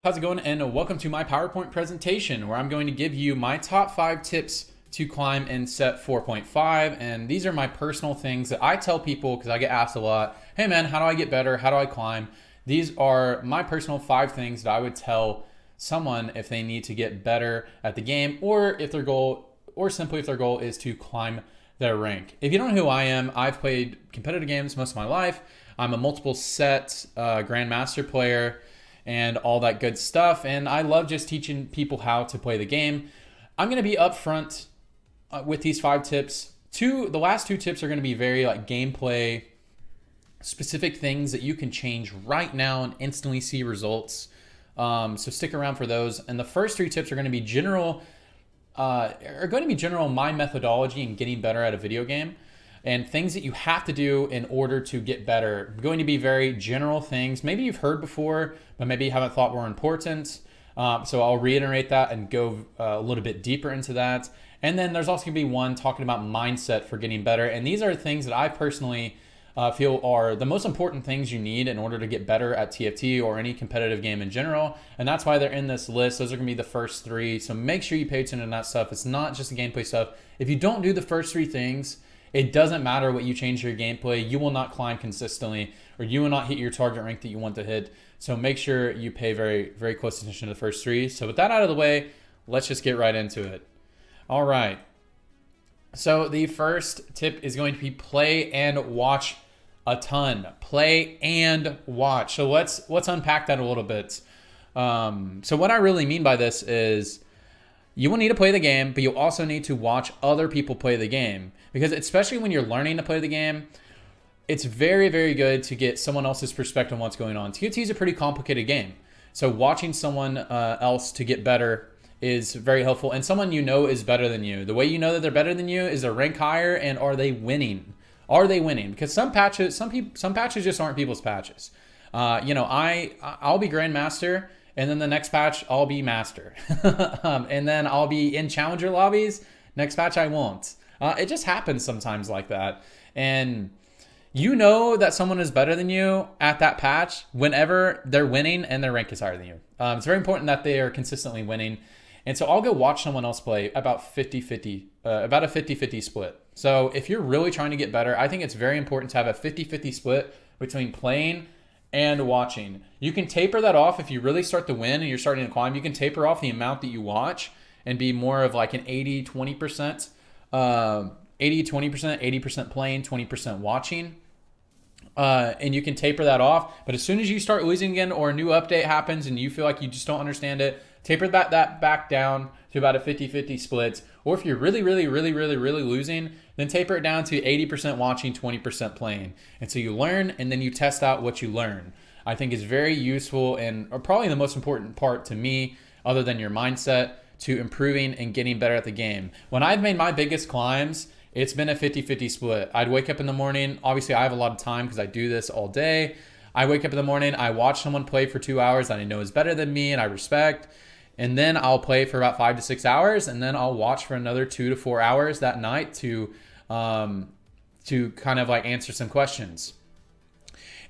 How's it going? And welcome to my PowerPoint presentation where I'm going to give you my top 5 tips to climb in set 4.5. And these are my personal things that I tell people because I get asked a lot, hey man, how do I get better? How do I climb? These are my personal 5 things that I would tell someone if they need to get better at the game, or if their goal, or simply if their goal is to climb their rank. If you don't know who I am, I've played competitive games most of my life. I'm a multiple set grandmaster player and all that good stuff. And I love just teaching people how to play the game. I'm going to be upfront with these 5 tips. The last 2 tips are going to be very like gameplay specific things that you can change right now and instantly see results. So stick around for those. And the first 3 tips are going to be general, my methodology in getting better at a video game, and things that you have to do in order to get better. Going to be very general things. Maybe you've heard before, but maybe you haven't thought were important. So I'll reiterate that and go a little bit deeper into that. And then there's also going to be one talking about mindset for getting better. And these are things that I personally feel are the most important things you need in order to get better at TFT or any competitive game in general. And that's why they're in this list. Those are going to be the first 3. So make sure you pay attention to that stuff. It's not just the gameplay stuff. If you don't do the first 3 things, it doesn't matter what you change your gameplay. You will not climb consistently, or you will not hit your target rank that you want to hit. So make sure you pay very, very close attention to the first 3. So with that out of the way, let's just get right into it. All right. So the first tip is going to be play and watch a ton. Play and watch. So let's unpack that a little bit. So what I really mean by this is, you will need to play the game, but you'll also need to watch other people play the game. Because especially when you're learning to play the game, it's very, very good to get someone else's perspective on what's going on. TFT is a pretty complicated game. So watching someone else to get better is very helpful. And someone you know is better than you. The way you know that they're better than you is their rank higher, and are they winning? Are they winning? Because some patches just aren't people's patches. I'll be Grandmaster, and then the next patch, I'll be Master. And then I'll be in Challenger lobbies. Next patch, I won't. It just happens sometimes like that. And you know that someone is better than you at that patch whenever they're winning and their rank is higher than you. It's very important that they are consistently winning. And so I'll go watch someone else play about 50-50, about a 50-50 split. So if you're really trying to get better, I think it's very important to have a 50-50 split between playing and watching. You can taper that off if you really start to win and you're starting to climb. You can taper off the amount that you watch and be more of like an 80-20%, 80% playing, 20% watching. And you can taper that off. But as soon as you start losing again, or a new update happens and you feel like you just don't understand it, taper that back down to about a 50-50 split. Or if you're really losing, then taper it down to 80% watching, 20% playing. And so you learn, and then you test out what you learn. I think is very useful, and probably the most important part to me, other than your mindset, to improving and getting better at the game. When I've made my biggest climbs, it's been a 50-50 split. I'd wake up in the morning. Obviously, I have a lot of time because I do this all day. I wake up in the morning, I watch someone play for 2 hours that I know is better than me and I respect. And then I'll play for about 5 to 6 hours, and then I'll watch for another 2 to 4 hours that night to kind of like answer some questions.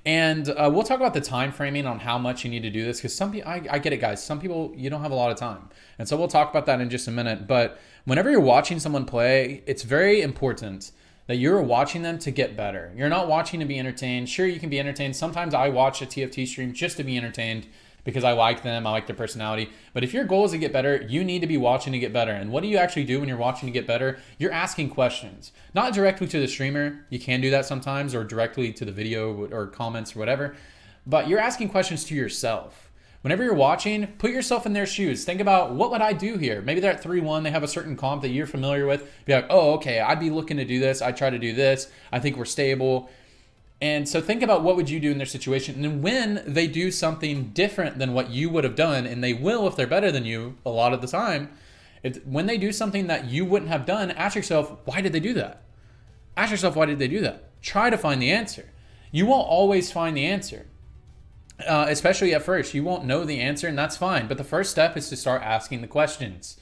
And we'll talk about the time framing on how much you need to do this, because some people, I get it, guys. Some people, you don't have a lot of time. And so we'll talk about that in just a minute. But whenever you're watching someone play, it's very important that you're watching them to get better. You're not watching to be entertained. Sure, you can be entertained. Sometimes I watch a TFT stream just to be entertained because I like them, I like their personality. But if your goal is to get better, you need to be watching to get better. And what do you actually do when you're watching to get better? You're asking questions. Not directly to the streamer. You can do that sometimes, or directly to the video or comments or whatever. But you're asking questions to yourself. Whenever you're watching, put yourself in their shoes. Think about, what would I do here? Maybe they're at 3-1. They have a certain comp that you're familiar with. Be like, oh, okay, I'd be looking to do this. I'd try to do this. I think we're stable. And so think about, what would you do in their situation? And then when they do something different than what you would have done, and they will if they're better than you a lot of the time, when they do something that you wouldn't have done, ask yourself, why did they do that? Ask yourself, why did they do that? Try to find the answer. You won't always find the answer, especially at first. You won't know the answer, and that's fine. But the first step is to start asking the questions.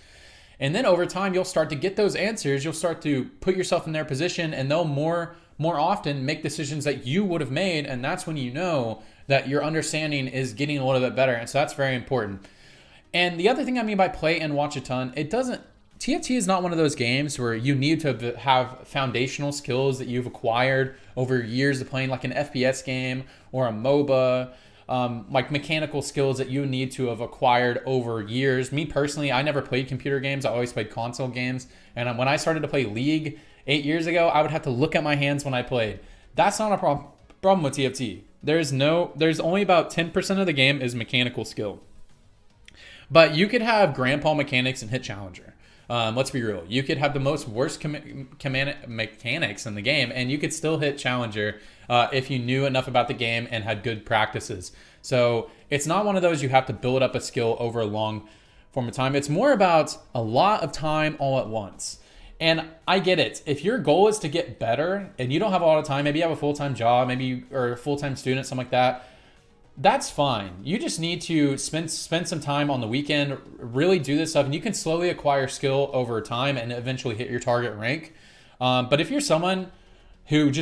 And then over time, you'll start to get those answers. You'll start to put yourself in their position, and they'll more often make decisions that you would have made. And that's when you know that your understanding is getting a little bit better. And so that's very important. And the other thing I mean by play and watch a ton, TFT is not one of those games where you need to have foundational skills that you've acquired over years of playing, like an FPS game or a MOBA, like mechanical skills that you need to have acquired over years. Me personally, I never played computer games. I always played console games. And when I started to play League 8 years ago, I would have to look at my hands when I played. That's not a problem with TFT. There's only about 10% of the game is mechanical skill. But you could have grandpa mechanics and hit challenger. Let's be real. You could have the worst mechanics in the game, and you could still hit challenger if you knew enough about the game and had good practices. So it's not one of those you have to build up a skill over a long form of time. It's more about a lot of time all at once. And I get it. If your goal is to get better and you don't have a lot of time, maybe you have a full-time job, maybe you are a full-time student, something like that, that's fine. You just need to spend some time on the weekend, really do this stuff, and you can slowly acquire skill over time and eventually hit your target rank. But if you're someone who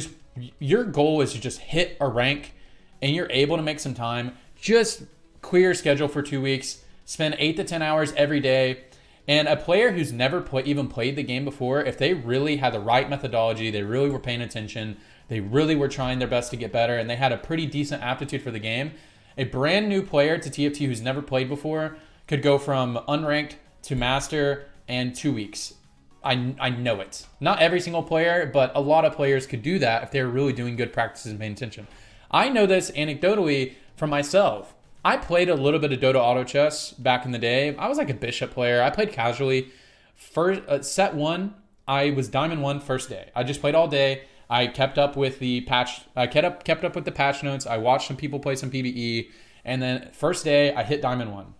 your goal is to just hit a rank and you're able to make some time, just clear your schedule for 2 weeks, spend 8 to 10 hours every day. And a player who's never even played the game before, if they really had the right methodology, they really were paying attention, they really were trying their best to get better, and they had a pretty decent aptitude for the game, a brand new player to TFT who's never played before could go from unranked to master in 2 weeks. I know it. Not every single player, but a lot of players could do that if they're really doing good practices and paying attention. I know this anecdotally from myself. I played a little bit of Dota Auto Chess back in the day. I was like a bishop player. I played casually. Set 1, I was Diamond 1 first day. I just played all day. I kept up with the patch. I kept up with the patch notes. I watched some people play some PvE, and then first day I hit Diamond 1.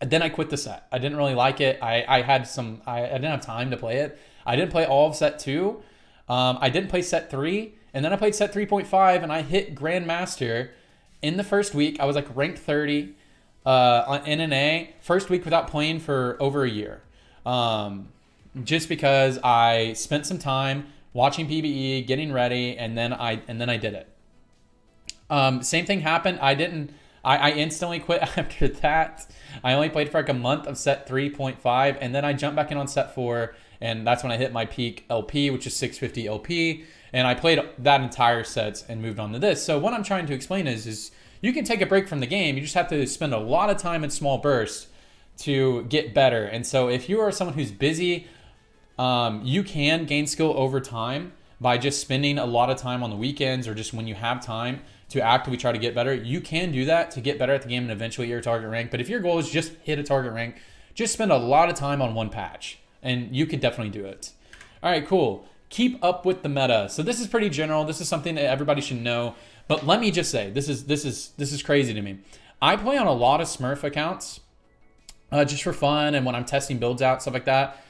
And then I quit the set. I didn't really like it. I didn't have time to play it. I didn't play all of set 2. I didn't play set 3, and then I played set 3.5, and I hit Grandmaster in the first week. I was like ranked 30 on NNA first week without playing for over a year, just because I spent some time watching PvE, getting ready, and then I did it. Same thing happened. I instantly quit after that. I only played for like a month of set 3.5, and then I jumped back in on set 4, and that's when I hit my peak LP, which is 650 LP, and I played that entire set and moved on to this. So what I'm trying to explain is you can take a break from the game. You just have to spend a lot of time in small bursts to get better. And so if you are someone who's busy, you can gain skill over time by just spending a lot of time on the weekends or just when you have time to actively try to get better. You can do that to get better at the game and eventually hit your target rank. But if your goal is just hit a target rank, just spend a lot of time on one patch and you could definitely do it. All right, cool. Keep up with the meta. So this is pretty general. This is something that everybody should know. But let me just say, this is crazy to me. I play on a lot of Smurf accounts just for fun and when I'm testing builds out, stuff like that.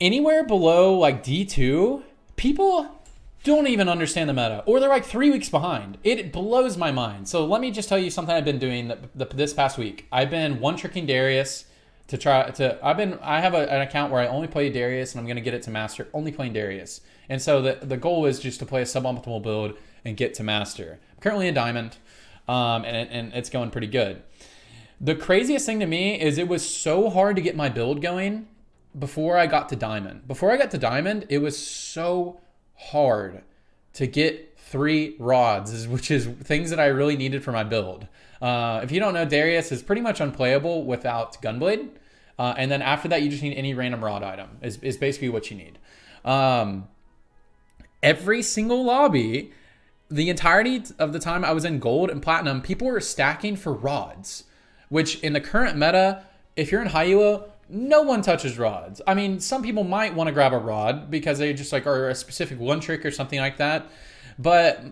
Anywhere below like D2, people don't even understand the meta, or they're like 3 weeks behind. It blows my mind. So let me just tell you something I've been doing this past week. I've been one-tricking Darius I have an account where I only play Darius, and I'm going to get it to master, only playing Darius. And so the goal is just to play a suboptimal build and get to master. I'm currently a diamond, and it's going pretty good. The craziest thing to me is it was so hard to get my build going before I got to diamond. Before I got to diamond, it was so hard to get 3 rods, which is things that I really needed for my build. If you don't know, Darius is pretty much unplayable without Gunblade. And then after that, you just need any random rod item is basically what you need. Every single lobby, the entirety of the time I was in gold and platinum, people were stacking for rods, which in the current meta, if you're in high elo, no one touches rods. I mean, some people might want to grab a rod because they just like are a specific one trick or something like that. But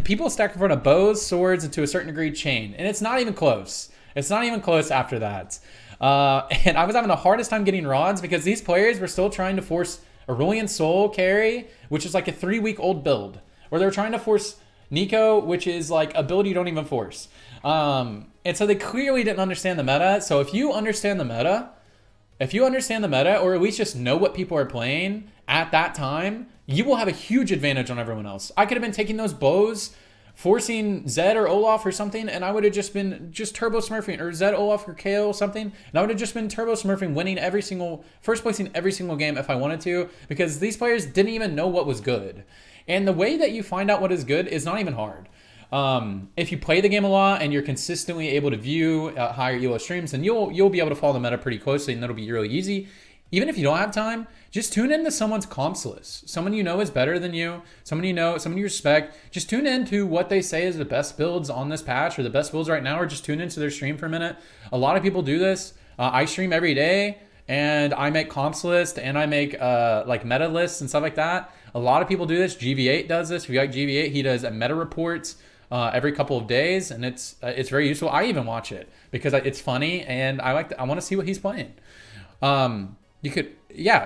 people stack in front of bows, swords, and to a certain degree chain. And it's not even close. It's not even close after that. And I was having the hardest time getting rods because these players were still trying to force Aurelian Soul carry, which is like a 3-week-old build. Or they were trying to force Nico, which is like a build you don't even force. And so they clearly didn't understand the meta. So if you understand the meta, or at least just know what people are playing at that time, you will have a huge advantage on everyone else. I could have been taking those bows forcing Zed or Olaf or something, and I would have just been turbo smurfing, or Zed, Olaf, or KO something, and I would have just been turbo smurfing, first placing every single game if I wanted to, because these players didn't even know what was good. And the way that you find out what is good is not even hard. If you play the game a lot and you're consistently able to view higher elo streams, then you'll be able to follow the meta pretty closely, and that'll be really easy. Even if you don't have time, just tune into someone's comps list. Someone you know is better than you, someone you respect. Just tune into what they say is the best builds on this patch or the best builds right now, or just tune into their stream for a minute. A lot of people do this. I stream every day, and I make comps lists, and I make like meta lists and stuff like that. A lot of people do this. GV8 does this. If you like GV8, he does meta reports every couple of days, and it's very useful. I even watch it because it's funny, and I want to see what he's playing.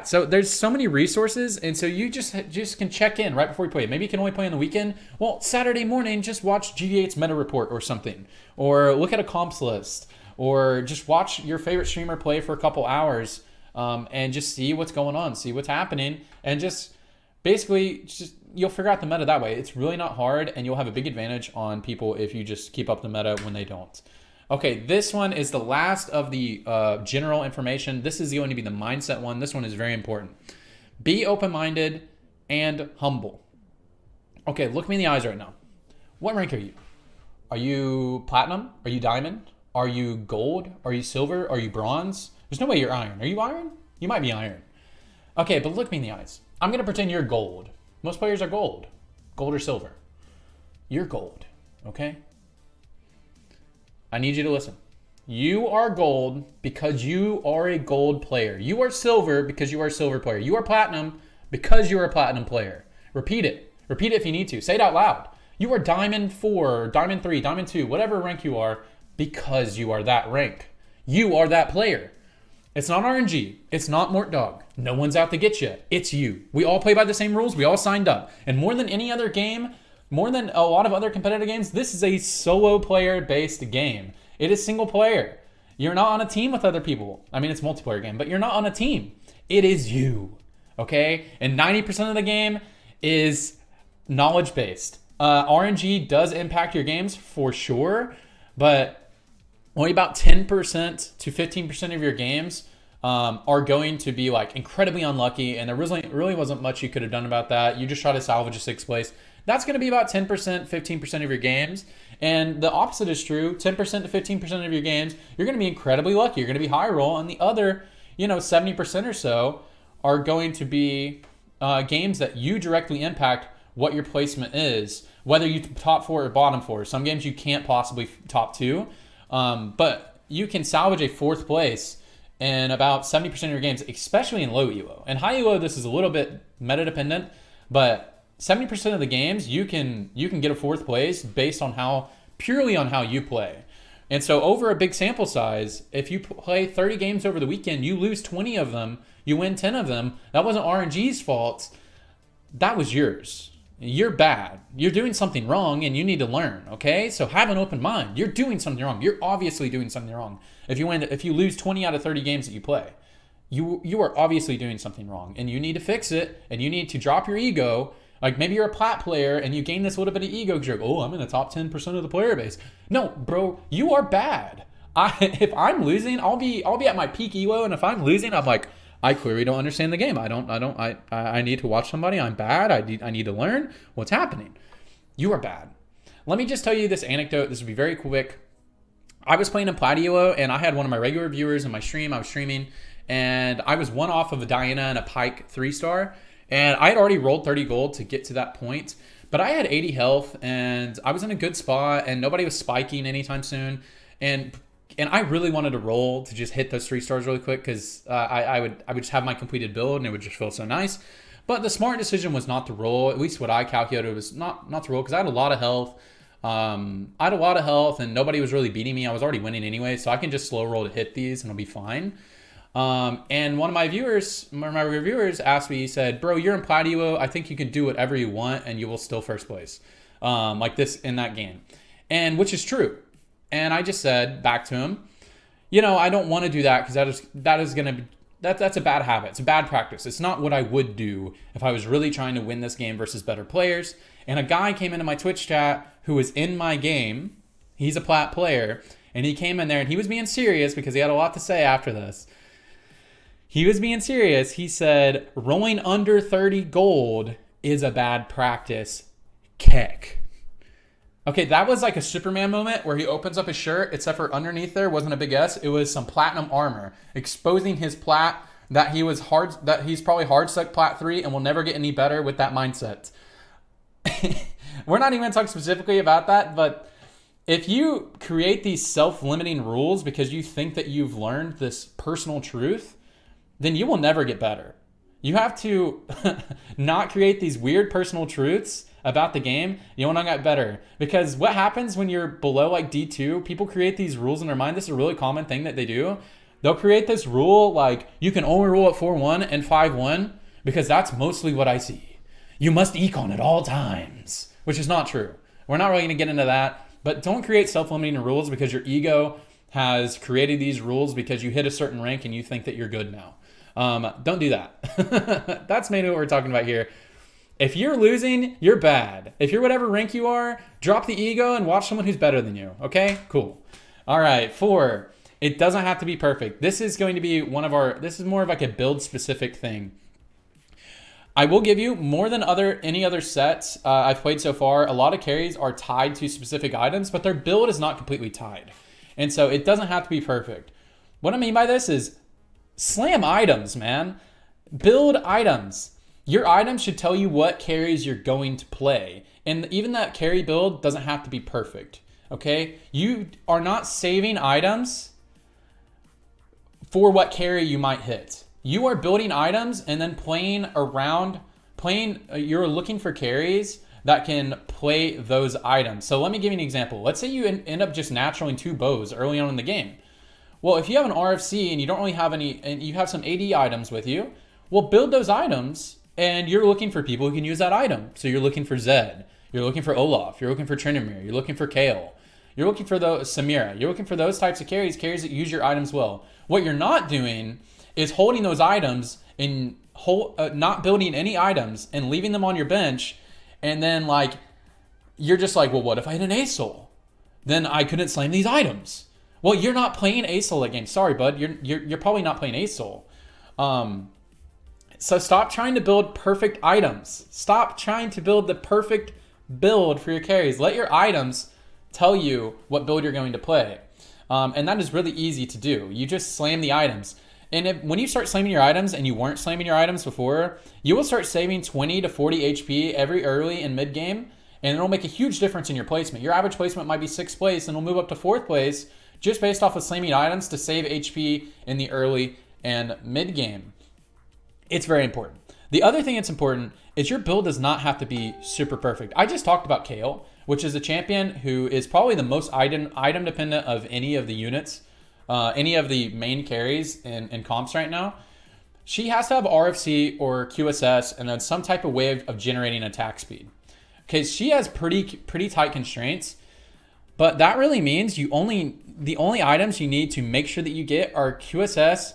So there's so many resources, and so you just can check in right before you play. Maybe you can only play on the weekend. Well, Saturday morning, just watch GV8's meta report or something, or look at a comps list, or just watch your favorite streamer play for a couple hours, and just see what's going on, see what's happening, and just basically you'll figure out the meta that way. It's really not hard, and you'll have a big advantage on people if you just keep up the meta when they don't. Okay, this one is the last of the general information. This is going to be the mindset one. This one is very important. Be open-minded and humble. Okay, look me in the eyes right now. What rank are you? Are you platinum? Are you diamond? Are you gold? Are you silver? Are you bronze? There's no way you're iron. Are you iron? You might be iron. Okay, but look me in the eyes. I'm going to pretend you're gold. Most players are gold. Gold or silver. You're gold, okay? I need you to listen. You are gold because you are a gold player. You are silver because you are a silver player. You are platinum because you are a platinum player. Repeat it. Repeat it if you need to. Say it out loud. You are diamond 4, diamond 3, diamond 2, whatever rank you are, because you are that rank. You are that player. It's not RNG. It's not Mort Dog. No one's out to get you. It's you. We all play by the same rules. We all signed up. And more than any other game, more than a lot of other competitive games, this is a solo player based game. It is single player. You're not on a team with other people. I mean, it's a multiplayer game, but you're not on a team. It is you, okay? And 90% of the game is knowledge based. RNG does impact your games for sure, but only about 10% to 15% of your games are going to be like incredibly unlucky, and there really wasn't much you could have done about that. You just try to salvage a 6th place. That's going to be about 10%, 15% of your games. And the opposite is true. 10% to 15% of your games, you're going to be incredibly lucky. You're going to be high roll. And the other, 70% or so are going to be games that you directly impact what your placement is, whether you top 4 or bottom 4. Some games you can't possibly top 2, but you can salvage a 4th place in about 70% of your games, especially in low elo. And high elo, this is a little bit meta dependent, but 70% of the games you can get a 4th place based on purely on how you play. And so over a big sample size, if you play 30 games over the weekend, you lose 20 of them, you win 10 of them, that wasn't RNG's fault. That was yours. You're bad. You're doing something wrong, and you need to learn, okay? So have an open mind. You're doing something wrong. You're obviously doing something wrong. If you lose 20 out of 30 games that you play, you are obviously doing something wrong, and you need to fix it, and you need to drop your ego. Like maybe you're a plat player and you gain this little bit of ego because you're like, oh, I'm in the top 10% of the player base. No, bro, you are bad. If I'm losing, I'll be at my peak elo, and if I'm losing, I'm like, I clearly don't understand the game. I need to watch somebody. I'm bad. I need to learn what's happening. You are bad. Let me just tell you this anecdote. This will be very quick. I was playing in plat elo, and I had one of my regular viewers in my stream. I was streaming, and I was one off of a Diana and a Pike 3-star. And I had already rolled 30 gold to get to that point, but I had 80 health, and I was in a good spot, and nobody was spiking anytime soon. And I really wanted to roll to just hit those 3 stars really quick, because I would just have my completed build, and it would just feel so nice. But the smart decision was not to roll. At least what I calculated was not to roll, because I had a lot of health. And nobody was really beating me. I was already winning anyway, so I can just slow roll to hit these, and it'll be fine. And one of my reviewers asked me, he said, bro, you're in plat elo. I think you can do whatever you want and you will still first place, like this in that game. And which is true. And I just said back to him, I don't want to do that, because that's a bad habit. It's a bad practice. It's not what I would do if I was really trying to win this game versus better players. And a guy came into my Twitch chat who was in my game. He's a plat player. And he came in there and he was being serious because he had a lot to say after this. He was being serious. He said, rolling under 30 gold is a bad practice. Keck. Okay, that was like a Superman moment where he opens up his shirt, except for underneath there wasn't a big S. It was some platinum armor, exposing his plat that he's probably hard stuck plat 3 and will never get any better with that mindset. We're not even going to talk specifically about that, but if you create these self-limiting rules because you think that you've learned this personal truth, then you will never get better. You have to not create these weird personal truths about the game. You will not get better. Because what happens when you're below like D2, people create these rules in their mind. This is a really common thing that they do. They'll create this rule like you can only roll at 4-1 and 5-1 because that's mostly what I see. You must econ at all times, which is not true. We're not really going to get into that. But don't create self-limiting rules because your ego has created these rules because you hit a certain rank and you think that you're good now. Don't do that. That's mainly what we're talking about here. If you're losing, you're bad. If you're whatever rank you are, drop the ego and watch someone who's better than you. Okay, cool. All right, 4. It doesn't have to be perfect. This is going to be this is more of like a build specific thing. I will give you more than any other sets I've played so far. A lot of carries are tied to specific items, but their build is not completely tied. And so it doesn't have to be perfect. What I mean by this is slam items, man. Build items. Your items should tell you what carries you're going to play. And even that carry build doesn't have to be perfect, okay? You are not saving items for what carry you might hit. You are building items and then you're looking for carries that can play those items. So let me give you an example. Let's say you end up just naturalling 2 bows early on in the game. Well, if you have an RFC and you don't really have any, and you have some AD items with you, well, build those items and you're looking for people who can use that item. So you're looking for Zed, you're looking for Olaf, you're looking for Tryndamere, you're looking for Kayle, you're looking for Samira, you're looking for those types of carries that use your items well. What you're not doing is holding those items and not building any items and leaving them on your bench, and then like you're just like, well, what if I hit an ASOL? Then I couldn't slam these items. Well, you're not playing ASOL that game. Sorry, bud. You're probably not playing ASOL. So stop trying to build perfect items. Stop trying to build the perfect build for your carries. Let your items tell you what build you're going to play. And that is really easy to do. You just slam the items. And when you start slamming your items and you weren't slamming your items before, you will start saving 20 to 40 HP every early and mid game. And it'll make a huge difference in your placement. Your average placement might be 6th place and it'll move up to 4th place just based off of slamming items to save HP in the early and mid game. It's very important. The other thing that's important is your build does not have to be super perfect. I just talked about Kayle, which is a champion who is probably the most item dependent of any of the units, any of the main carries in comps right now. She has to have RFC or QSS and then some type of way of generating attack speed. Okay, she has pretty tight constraints, but that really means the only items you need to make sure that you get are QSS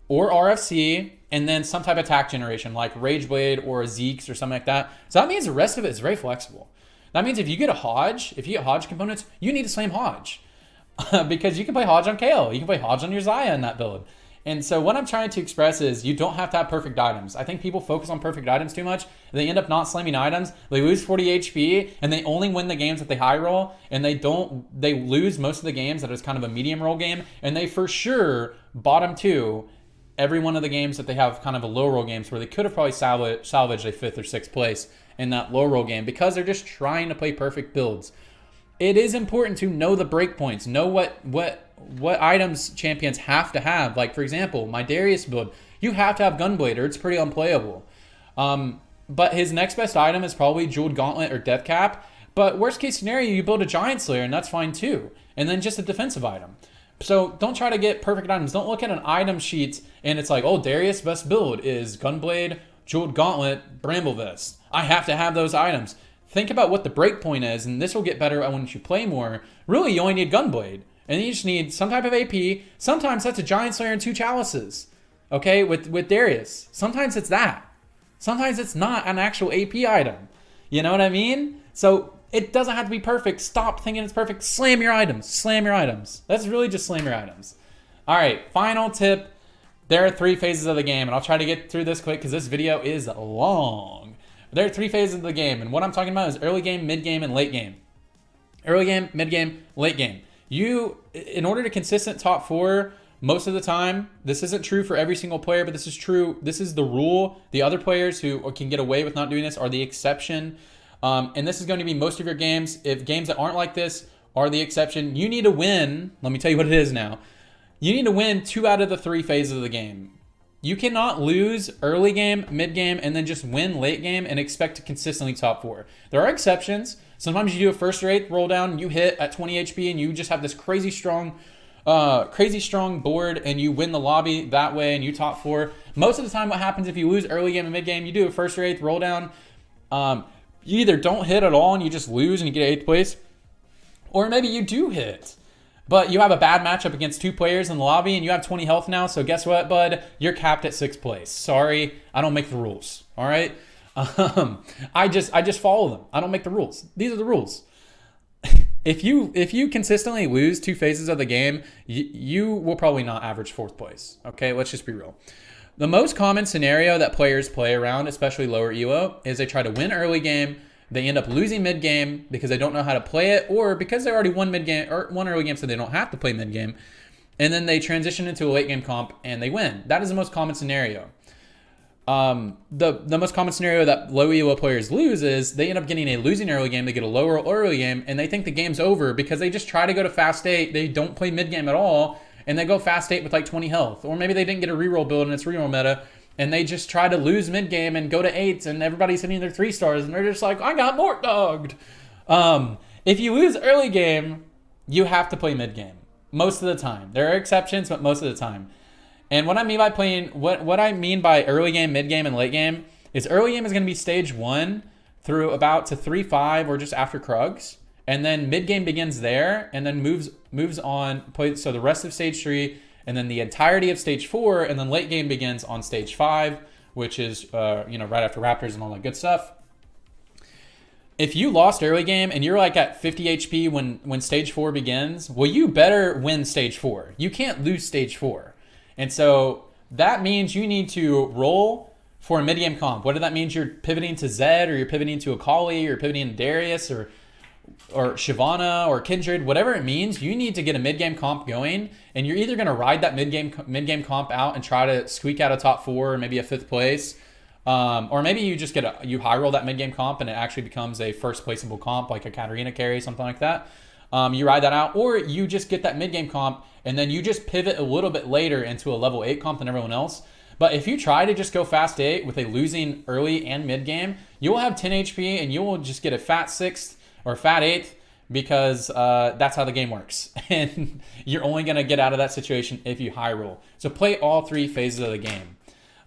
or RFC and then some type of attack generation like Rage Blade or a Zeke's or something like that. So that means the rest of it is very flexible. That means if you get Hodge components, you need to slam Hodge because you can play Hodge on Kayle. You can play Hodge on your Xayah in that build. And so what I'm trying to express is you don't have to have perfect items. I think people focus on perfect items too much. They end up not slamming items. They lose 40 HP and they only win the games that they high roll, and they lose most of the games that is kind of a medium roll game, and they for sure bottom 2 every one of the games that they have kind of a low roll games where they could have probably salvaged a 5th or 6th place in that low roll game because they're just trying to play perfect builds. It is important to know the breakpoints, know what items champions have to have. Like, for example, my Darius build, you have to have Gunblade or it's pretty unplayable. But his next best item is probably Jeweled Gauntlet or Death Cap. But worst case scenario, you build a Giant Slayer and that's fine too. And then just a defensive item. So don't try to get perfect items. Don't look at an item sheet and it's like, oh, Darius' best build is Gunblade, Jeweled Gauntlet, Bramble Vest. I have to have those items. Think about what the breakpoint is, and this will get better when you play more. Really, you only need Gunblade. And then you just need some type of AP. Sometimes that's a Giant Slayer and 2 Chalices. Okay, with Darius. Sometimes it's that. Sometimes it's not an actual AP item. You know what I mean? So It doesn't have to be perfect. Stop thinking it's perfect. Slam your items. Slam your items. That's really just slam your items. All right, final tip. There are 3 phases of the game, and I'll try to get through this quick because this video is long. There are 3 phases of the game, and what I'm talking about is early game, mid game, and late game. Early game, mid game, late game. You, in order to consistent top 4, most of the time, this isn't true for every single player, but this is true. This is the rule. The other players who can get away with not doing this are the exception. And this is going to be most of your games. If games that aren't like this are the exception, you need to win. Let me tell you what it is now. You need to win 2 out of the 3 phases of the game. You cannot lose early game, mid game, and then just win late game and expect to consistently top 4. There are exceptions. Sometimes you do a first rate roll down, and you hit at 20 HP, and you just have this crazy strong board, and you win the lobby that way, and you top 4. Most of the time, what happens if you lose early game and mid game, you do a first rate roll down. You either don't hit at all, and you just lose, and you get 8th place, or maybe you do hit. But you have a bad matchup against 2 players in the lobby, and you have 20 health now, so guess what, bud? You're capped at 6th place. Sorry, I don't make the rules, all right? I just follow them. I don't make the rules. These are the rules. If you consistently lose 2 phases of the game, you will probably not average 4th place, okay? Let's just be real. The most common scenario that players play around, especially lower elo, is they try to win early game. They end up losing mid game because they don't know how to play it, or because they already won mid game or won early game, so they don't have to play mid game. And then they transition into a late game comp and they win. That is the most common scenario. The most common scenario that low elo players lose is they end up getting a losing early game. They get a lower early game, and they think the game's over because they just try to go to fast 8. They don't play mid game at all, and they go fast 8 with like 20 health, or maybe they didn't get a reroll build and it's reroll meta. And they just try to lose mid-game and go to 8s, and everybody's hitting their 3 stars, and they're just like, I got mort dogged. If you lose early game, you have to play mid-game. Most of the time. There are exceptions, but most of the time. And what I mean by playing, what I mean by early game, mid-game, and late game is early game is going to be stage 1 through about to 3-5 or just after Krugs. And then mid-game begins there, and then moves on. So the rest of stage 3, and then the entirety of stage 4, and then late game begins on stage 5, which is right after Raptors and all that good stuff. If you lost early game and you're like at 50 HP when stage 4 begins, well, you better win stage 4. You can't lose stage 4. And so that means you need to roll for a mid-game comp. Whether that means you're pivoting to Zed, or you're pivoting to Akali, or you're pivoting to Darius, or Shyvana or Kindred, whatever it means, you need to get a mid-game comp going, and you're either going to ride that mid-game comp out and try to squeak out a top 4 or maybe a 5th place, or maybe you just you high roll that mid-game comp and it actually becomes a first placeable comp like a Katarina carry, something like that. You ride that out, or you just get that mid-game comp and then you just pivot a little bit later into a level 8 comp than everyone else. But if you try to just go fast 8 with a losing early and mid-game, you will have 10 HP and you will just get a fat 6th or fat 8th, because that's how the game works. And you're only going to get out of that situation if you high roll. So play all 3 phases of the game.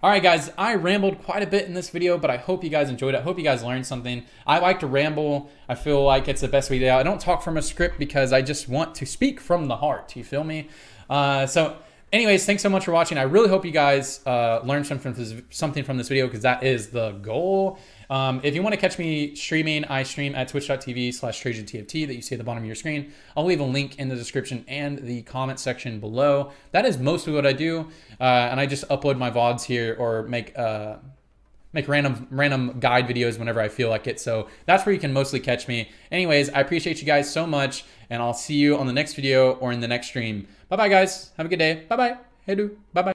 All right, guys, I rambled quite a bit in this video, but I hope you guys enjoyed it. I hope you guys learned something. I like to ramble. I feel like it's the best way to. I don't talk from a script because I just want to speak from the heart. You feel me? So anyways, thanks so much for watching. I really hope you guys learned something from this video, because that is the goal. If you want to catch me streaming, I stream at twitch.tv/TrajanTFT that you see at the bottom of your screen. I'll leave a link in the description and the comment section below. That is mostly what I do, and I just upload my VODs here, or make random guide videos whenever I feel like it. So that's where you can mostly catch me. Anyways, I appreciate you guys so much, and I'll see you on the next video or in the next stream. Bye-bye, guys. Have a good day. Bye-bye. Hey, dude. Bye-bye.